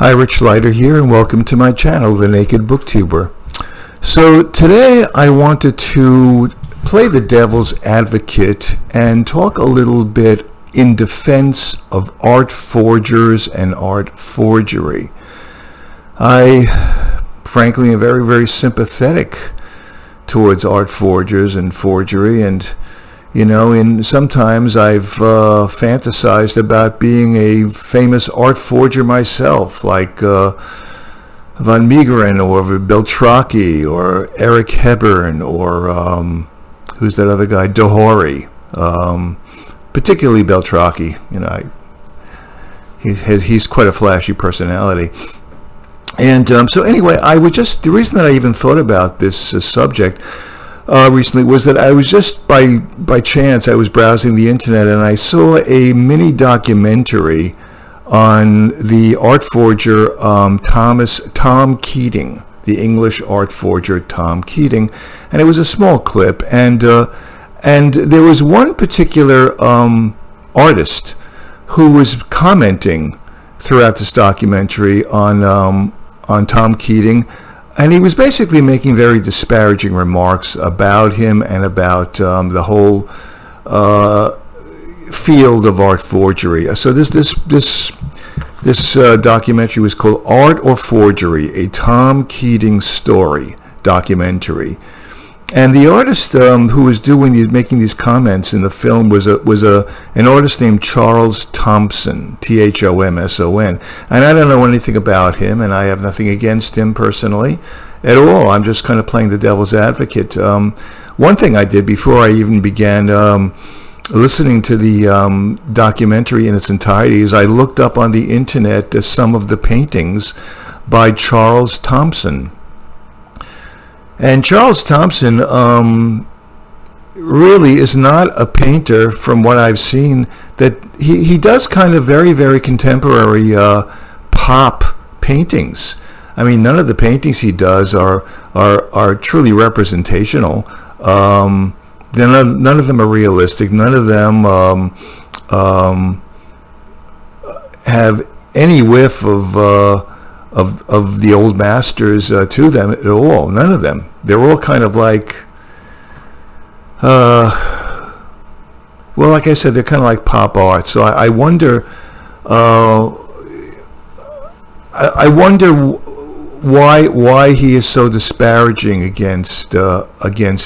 Hi, Rich Leiter here, and welcome to my channel, The Naked Booktuber. So today I wanted to play the devil's advocate and talk a little bit in defense of art forgers and art forgery. I, frankly, am very, very sympathetic towards art forgers and forgery, and sometimes I've fantasized about being a famous art forger myself, like Van Meegeren or Beltraki or Eric Hebern or who's that other guy, Dohori, particularly Beltraki. He's quite a flashy personality. And so anyway, the reason that I even thought about this subject recently was that I was just by chance I was browsing the internet and I saw a mini documentary on the art forger Tom Keating, the English art forger Tom Keating, and it was a small clip, and there was one particular artist who was commenting throughout this documentary on Tom Keating. And he was basically making very disparaging remarks about him and about the whole field of art forgery. So this documentary was called "Art or Forgery: A Tom Keating Story" documentary. And the artist who was making these comments in the film was an artist named Charles Thompson, Thomson. And I don't know anything about him, and I have nothing against him personally at all. I'm just kind of playing the devil's advocate. One thing I did before I even began listening to the documentary in its entirety is I looked up on the internet some of the paintings by Charles Thompson. And Charles Thompson really is not a painter, from what I've seen. That he does kind of very, very contemporary pop paintings. I mean, none of the paintings he does are truly representational. None of them are realistic. None of them have any whiff of the old masters to them at all. None of them. They're all kind of like, like I said, they're kind of like pop art. So I wonder, why he is so disparaging against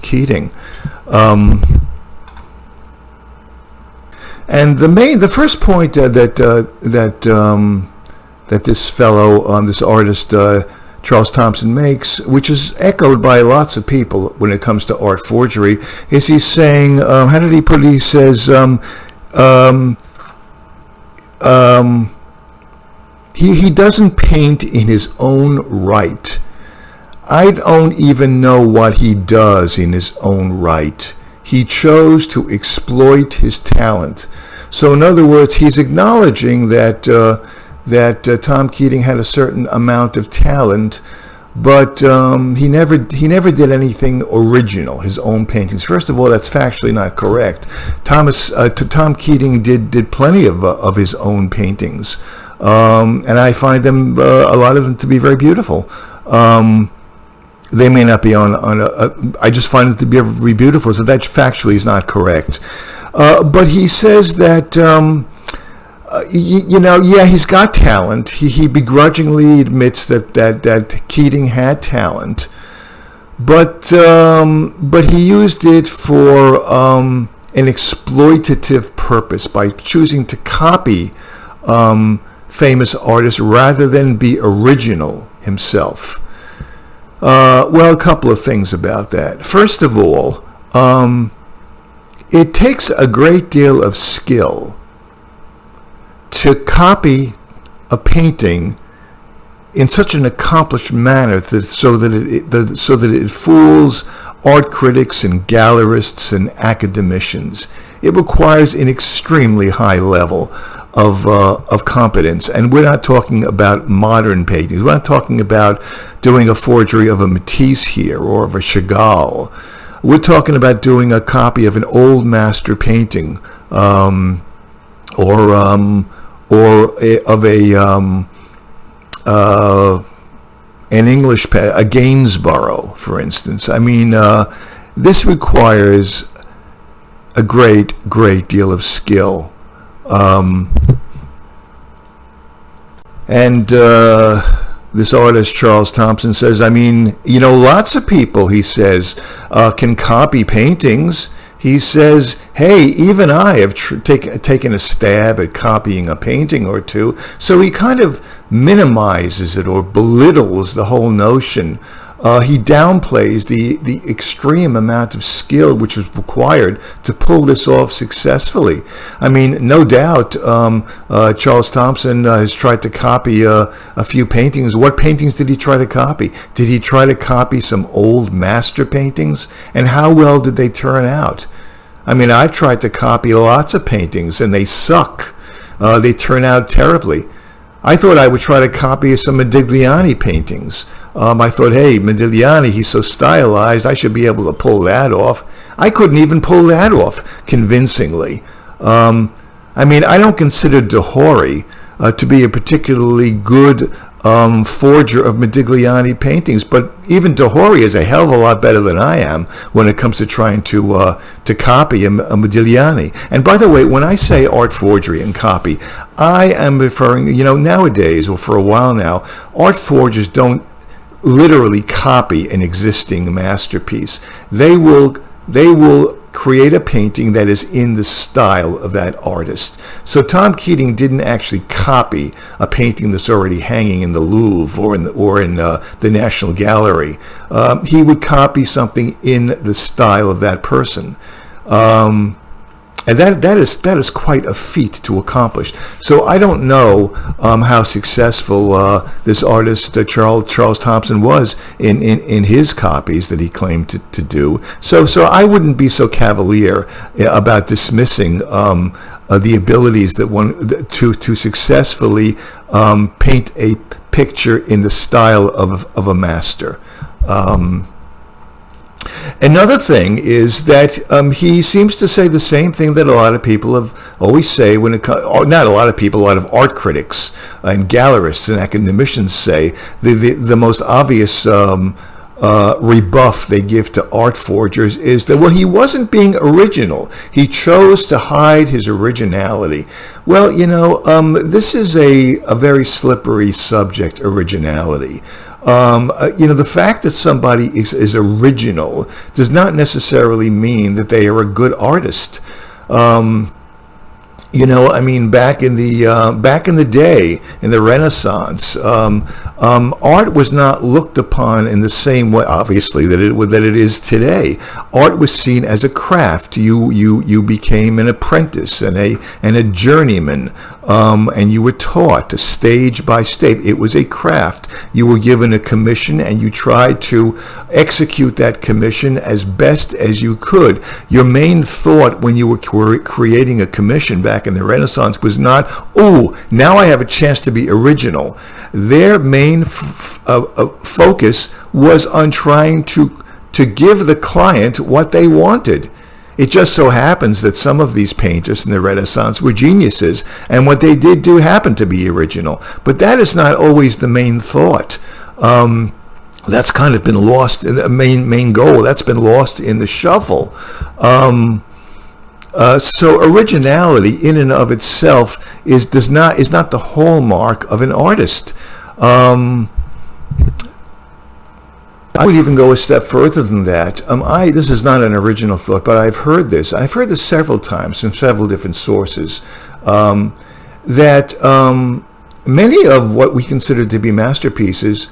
Keating. And the first point that this fellow, this artist, Charles Thompson makes, which is echoed by lots of people when it comes to art forgery, is he's saying, how did he put it? He says, he doesn't paint in his own right. I don't even know what he does in his own right. He chose to exploit his talent. So in other words, he's acknowledging that Tom Keating had a certain amount of talent, but he never did anything original, his own paintings. First of all, that's factually not correct. Tom Keating did plenty of his own paintings, and I find them, a lot of them, to be very beautiful. They may not be I just find them to be very beautiful, so that factually is not correct. But he says that, he's got talent. He begrudgingly admits that Keating had talent, but he used it for an exploitative purpose by choosing to copy famous artists rather than be original himself. A couple of things about that. First of all, it takes a great deal of skill to copy a painting in such an accomplished manner so that it fools art critics and gallerists and academicians. It requires an extremely high level of competence, and we're not talking about modern paintings. We're not talking about doing a forgery of a Matisse here or of a Chagall. We're talking about doing a copy of an old master painting, or of a an English, a Gainsborough, for instance. I mean, this requires a great deal of skill. This artist, Charles Thompson, says, I mean, you know, lots of people, he says, can copy paintings. He says, hey, even I have taken a stab at copying a painting or two. So he kind of minimizes it or belittles the whole notion. He downplays the extreme amount of skill which is required to pull this off successfully. I mean, no doubt Charles Thompson has tried to copy a few paintings. What paintings did he try to copy? Did he try to copy some old master paintings? And how well did they turn out? I mean, I've tried to copy lots of paintings and they suck. They turn out terribly. I thought I would try to copy some Modigliani paintings. I thought, hey, Modigliani, he's so stylized, I should be able to pull that off. I couldn't even pull that off convincingly. I mean, I don't consider De Hori to be a particularly good forger of Modigliani paintings, but even De Hori is a hell of a lot better than I am when it comes to trying to copy a Modigliani. And by the way, when I say art forgery and copy, I am referring, you know, nowadays, or for a while now, art forgers don't literally copy an existing masterpiece. They will create a painting that is in the style of that artist. So Tom Keating didn't actually copy a painting that's already hanging in the Louvre or in the National Gallery. He would copy something in the style of that person. And that is quite a feat to accomplish. So I don't know how successful this artist Charles Thompson was in his copies that he claimed to do. So I wouldn't be so cavalier about dismissing the abilities that one to successfully paint a picture in the style of a master. Another thing is that he seems to say the same thing that a lot of people have always say when it comes, not a lot of people, a lot of art critics and gallerists and academicians say. The most obvious rebuff they give to art forgers is that, well, he wasn't being original. He chose to hide his originality. Well, you know, this is a very slippery subject, originality. You know, the fact that somebody is original does not necessarily mean that they are a good artist. You know, I mean, back in the day, in the Renaissance, art was not looked upon in the same way, obviously, that it is today. Art was seen as a craft. You became an apprentice and a journeyman, and you were taught to stage by stage. It was a craft. You were given a commission, and you tried to execute that commission as best as you could. Your main thought when you were creating a commission back in the Renaissance was not, oh, now I have a chance to be original. Their main focus was on trying to give the client what they wanted. It just so happens that some of these painters in the Renaissance were geniuses, and what they did do happened to be original. But that is not always the main thought. That's kind of been lost in the main goal. That's been lost in the shuffle. So originality in and of itself is not the hallmark of an artist. I would even go a step further than that. This is not an original thought, but I've heard this. I've heard this several times from several different sources, that many of what we consider to be masterpieces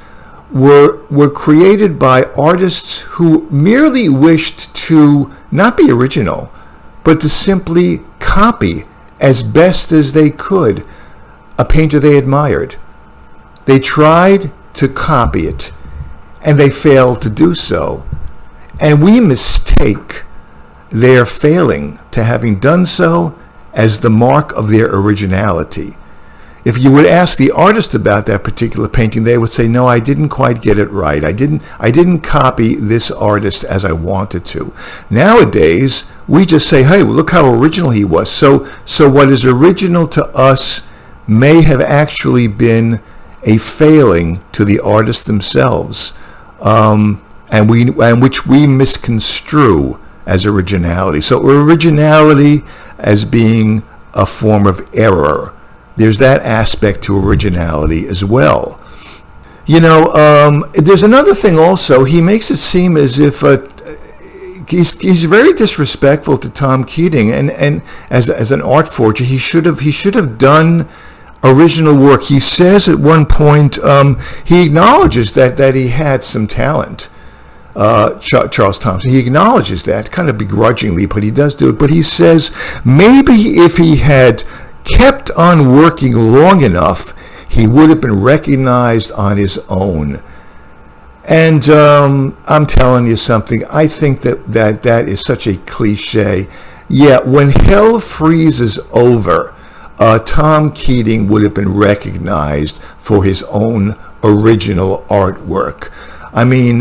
were created by artists who merely wished to not be original, but to simply copy as best as they could a painter they admired. They tried to copy it, and they failed to do so. And we mistake their failing to having done so as the mark of their originality. If you would ask the artist about that particular painting, they would say, no, I didn't quite get it right. I didn't copy this artist as I wanted to. Nowadays, we just say, hey, well, look how original he was. So what is original to us may have actually been a failing to the artists themselves, and which we misconstrue as originality. So originality as being a form of error. There's that aspect to originality as well. There's another thing also. He makes it seem as if he's very disrespectful to Tom Keating, and as an art forger, he should have done original work. He says at one point, he acknowledges that he had some talent. Charles Thompson, he acknowledges that kind of begrudgingly, but he does do it. But he says maybe if he had kept on working long enough, he would have been recognized on his own. And I'm telling you something, I think that is such a cliche. Yeah, when hell freezes over, Tom Keating would have been recognized for his own original artwork. I mean,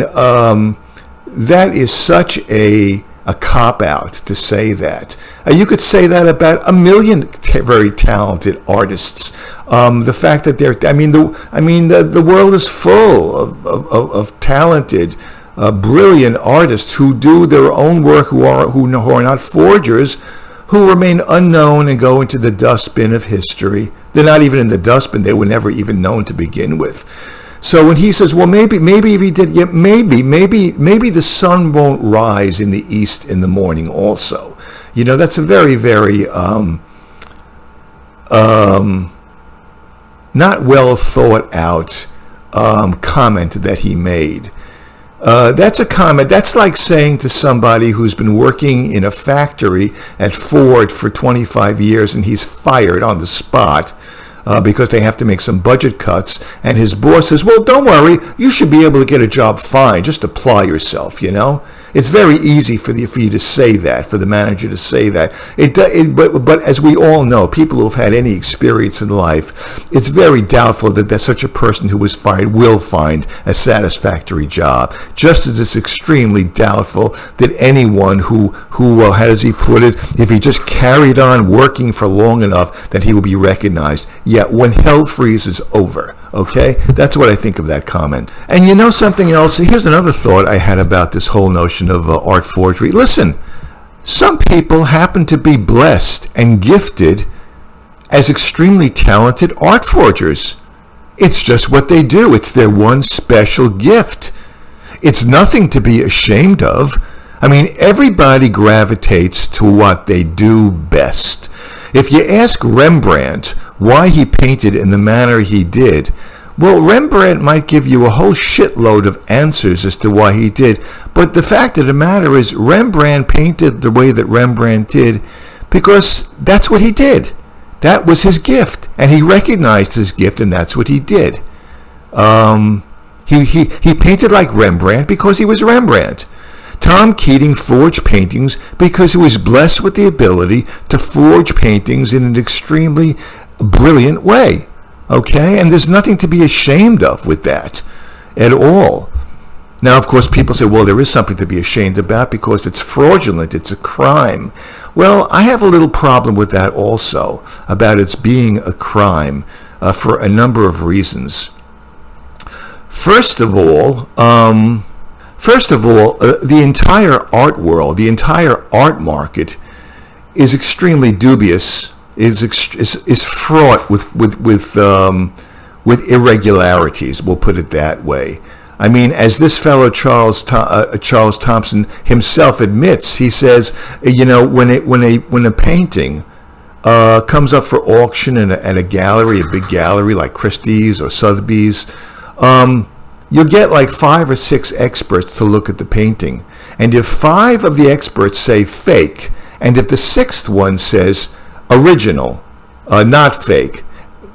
that is such a cop-out to say that. You could say that about a million very talented artists. The fact that the world is full of talented, brilliant artists who do their own work, who are not forgers, who remain unknown and go into the dustbin of history. They're not even in the dustbin; they were never even known to begin with. So when he says, well, maybe if he did, yeah, maybe the sun won't rise in the east in the morning also. That's a very, very not well thought out comment that he made. That's a comment. That's like saying to somebody who's been working in a factory at Ford for 25 years and he's fired on the spot, because they have to make some budget cuts, and his boss says, well, don't worry, you should be able to get a job fine, just apply yourself. It's very easy for you to say that, for the manager to say that. But as we all know, people who have had any experience in life, it's very doubtful that such a person who was fired will find a satisfactory job. Just as it's extremely doubtful that anyone who how does he put it, if he just carried on working for long enough, that he will be recognized. Yet when hell freezes over. Okay, that's what I think of that comment. And something else? Here's another thought I had about this whole notion of art forgery. Listen, some people happen to be blessed and gifted as extremely talented art forgers. It's just what they do. It's their one special gift. It's nothing to be ashamed of. I mean, everybody gravitates to what they do best. If you ask Rembrandt why he painted in the manner he did, well, Rembrandt might give you a whole shitload of answers as to why he did, but the fact of the matter is Rembrandt painted the way that Rembrandt did because that's what he did. That was his gift, and he recognized his gift, and that's what he did. He painted like Rembrandt because he was Rembrandt. Tom Keating forged paintings because he was blessed with the ability to forge paintings in an extremely brilliant way. Okay? And there's nothing to be ashamed of with that at all. Now, of course, people say, well, there is something to be ashamed about because it's fraudulent, it's a crime. Well, I have a little problem with that also, about its being a crime, for a number of reasons. First of all, the entire art world, the entire art market is extremely dubious, is fraught with irregularities. We'll put it that way. I mean, as this fellow Charles Thompson himself admits, he says, when a painting comes up for auction at a gallery, a big gallery like Christie's or Sotheby's, you'll get like 5 or 6 experts to look at the painting. And if 5 of the experts say fake, and if the 6th one says original, not fake,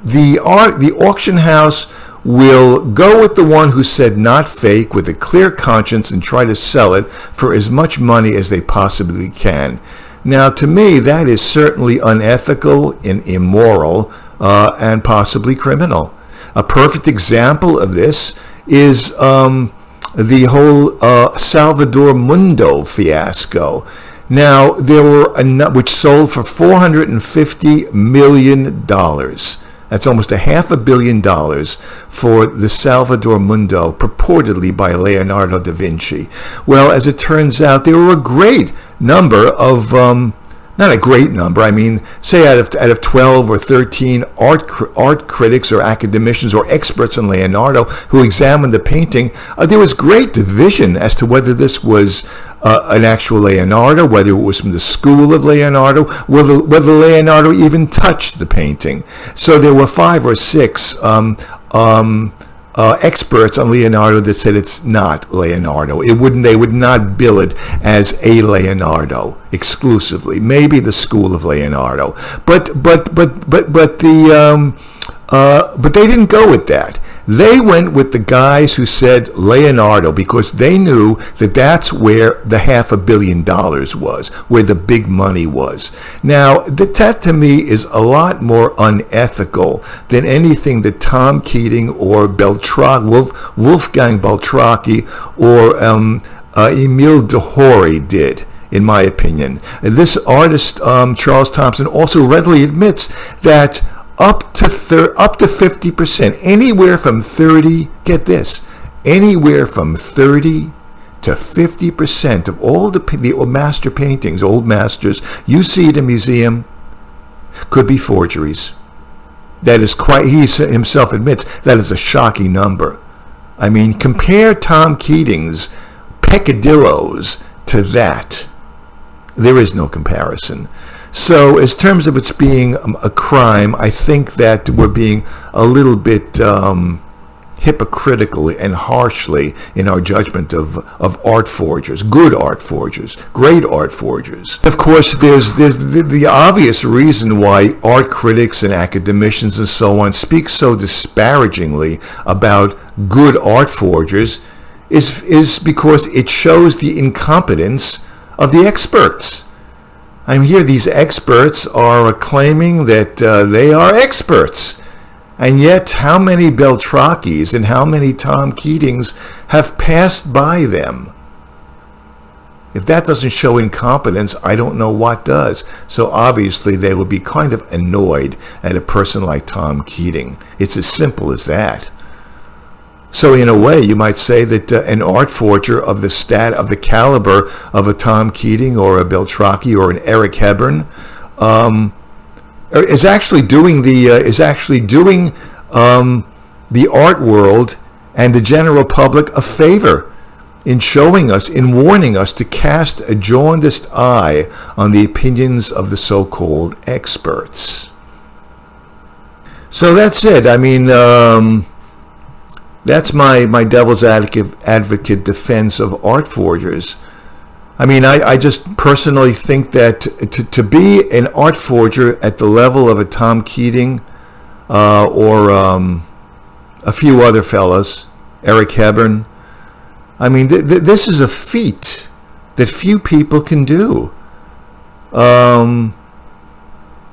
the auction house will go with the one who said not fake with a clear conscience and try to sell it for as much money as they possibly can. Now, to me, that is certainly unethical and immoral, and possibly criminal. A perfect example of this is the whole Salvador Mundo fiasco. Now, there were which sold for $450 million. That's almost $500 million for the Salvator Mundo, purportedly by Leonardo da Vinci. Well, as it turns out, there were a great number of, not a great number, I mean, say out of 12 or 13 art critics or academicians or experts on Leonardo who examined the painting, there was great division as to whether this was an actual Leonardo, whether it was from the school of Leonardo, whether Leonardo even touched the painting. So there were 5 or 6 experts on Leonardo that said it's not Leonardo. They would not bill it as a Leonardo exclusively. Maybe the school of Leonardo, but they didn't go with that. They went with the guys who said Leonardo because they knew that that's where the $500 million was, where the big money was. Now, that to me is a lot more unethical than anything that Tom Keating or Wolfgang Beltracchi or Emile Dehori did, in my opinion. This artist, Charles Thompson, also readily admits that up to 50%, anywhere from 30, get this, anywhere from 30 to 50% of all the master paintings, old masters, you see at a museum, could be forgeries. That is he himself admits, that is a shocking number. I mean, compare Tom Keating's peccadillos to that. There is no comparison. So, in terms of its being a crime, I think that we're being a little bit hypocritical and harshly in our judgment of art forgers, good art forgers, great art forgers. Of course, there's the obvious reason why art critics and academicians and so on speak so disparagingly about good art forgers is because it shows the incompetence of the experts. I'm here, these experts are claiming that they are experts. And yet, how many Beltracchis and how many Tom Keatings have passed by them? If that doesn't show incompetence, I don't know what does. So obviously, they would be kind of annoyed at a person like Tom Keating. It's as simple as that. So in a way, you might say that an art forger of the caliber of a Tom Keating or a Beltracchi or an Eric Hebern is actually doing the art world and the general public a favor in showing us, in warning us to cast a jaundiced eye on the opinions of the so-called experts. So that's it. I mean, that's my devil's advocate defense of art forgers. I mean, I just personally think that to be an art forger at the level of a Tom Keating or a few other fellas, Eric Hebern, I mean, this is a feat that few people can do.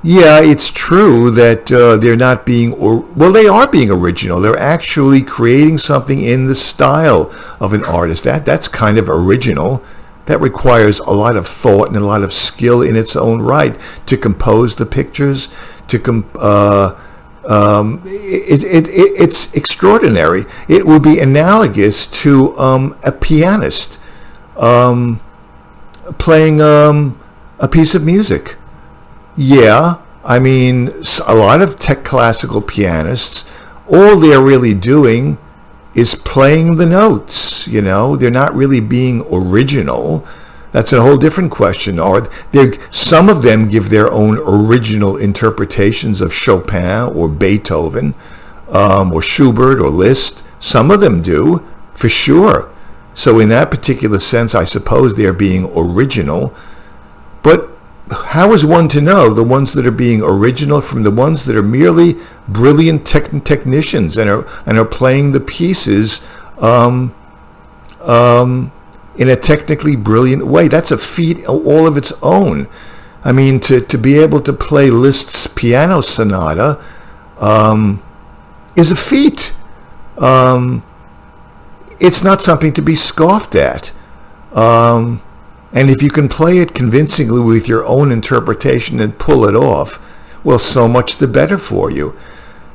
Yeah, it's true that they're not being, they are being original. They're actually creating something in the style of an artist. That's kind of original. That requires a lot of thought and a lot of skill in its own right to compose the pictures. It's extraordinary. It would be analogous to a pianist playing a piece of music. Yeah, I mean, a lot of classical pianists, all they're really doing is playing the notes, you know. They're not really being original. That's a whole different question. Some of them give their own original interpretations of Chopin or Beethoven or Schubert or Liszt. Some of them do, for sure. So in that particular sense, I suppose they're being original. But how is one to know the ones that are being original from the ones that are merely brilliant technicians and are playing the pieces in a technically brilliant way? That's a feat all of its own. I mean, to be able to play Liszt's piano sonata is a feat. It's not something to be scoffed at. And if you can play it convincingly with your own interpretation and pull it off, well, so much the better for you.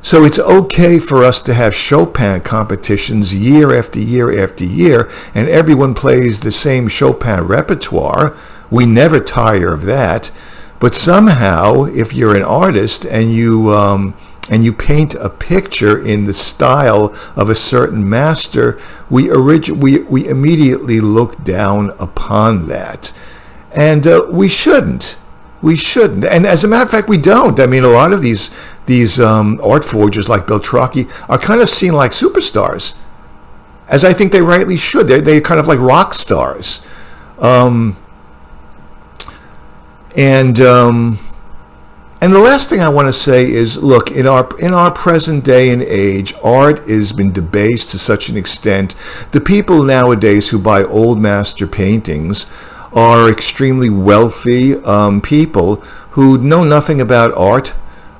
So it's okay for us to have Chopin competitions year after year after year, and everyone plays the same Chopin repertoire. We never tire of that. But somehow, if you're an artist and you paint a picture in the style of a certain master, we immediately look down upon that, and we shouldn't. We shouldn't. And as a matter of fact, we don't. I mean, a lot of these art forgers like Beltracchi are kind of seen like superstars, as I think they rightly should. They're kind of like rock stars. And the last thing I want to say is, look, in our present day and age, art has been debased to such an extent. The people nowadays who buy old master paintings are extremely wealthy people who know nothing about art,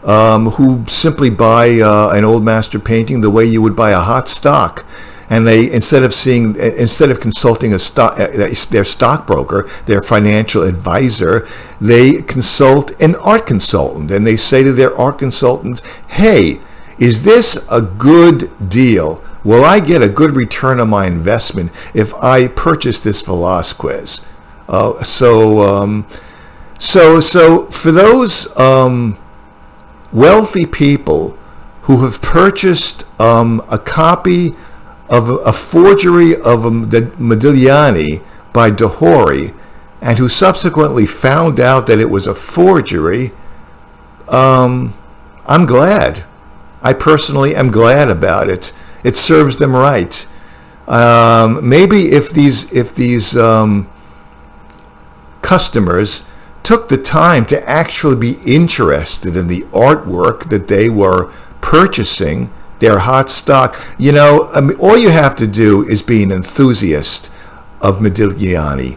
who simply buy an old master painting the way you would buy a hot stock. And they, instead of consulting their stockbroker, their financial advisor, they consult an art consultant, and they say to their art consultant, "Hey, is this a good deal? Will I get a good return on my investment if I purchase this Velázquez?" So for those wealthy people who have purchased a copy of a forgery of the Modigliani by Dohori, and who subsequently found out that it was a forgery, I'm glad. I personally am glad about it. It serves them right. Maybe if these customers took the time to actually be interested in the artwork that they were purchasing, their hot stock, I mean, all you have to do is be an enthusiast of Modigliani,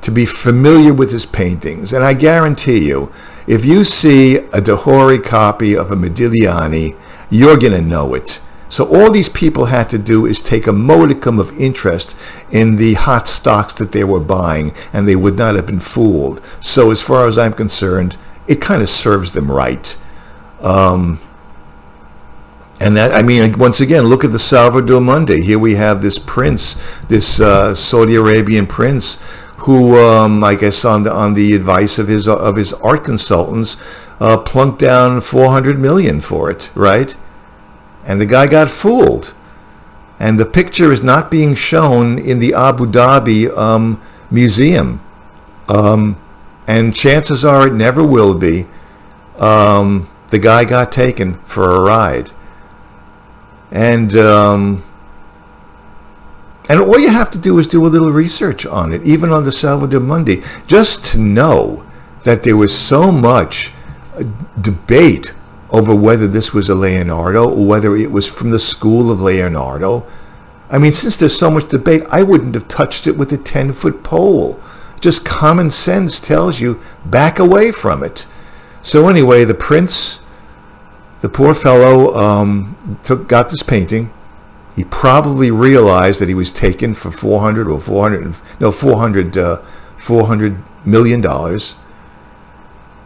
to be familiar with his paintings. And I guarantee you, if you see a Dohori copy of a Modigliani, you're going to know it. So all these people had to do is take a modicum of interest in the hot stocks that they were buying, and they would not have been fooled. So as far as I'm concerned, it kind of serves them right. And that, I mean, once again, look at the Salvador Mundi. Here we have this prince, this Saudi Arabian prince, who, I guess, on the advice of his art consultants, plunked down $400 million for it, right? And the guy got fooled. And the picture is not being shown in the Abu Dhabi museum, and chances are it never will be. The guy got taken for a ride. And all you have to do is do a little research on it, even on the Salvador Mundi, just to know that there was so much debate over whether this was a Leonardo or whether it was from the school of Leonardo. I mean, since there's so much debate, I wouldn't have touched it with a 10-foot pole. Just common sense tells you, back away from it. So anyway, the prince, the poor fellow, got this painting. He probably realized that he was taken for $400 million.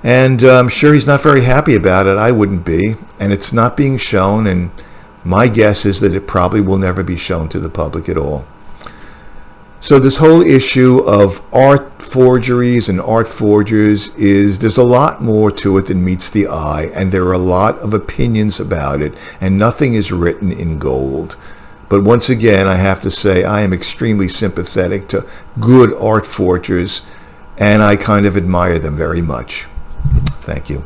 And I'm sure he's not very happy about it. I wouldn't be. And it's not being shown. And my guess is that it probably will never be shown to the public at all. So this whole issue of art forgeries and art forgers there's a lot more to it than meets the eye, and there are a lot of opinions about it, and nothing is written in gold. But once again, I have to say I am extremely sympathetic to good art forgers, and I kind of admire them very much. Thank you.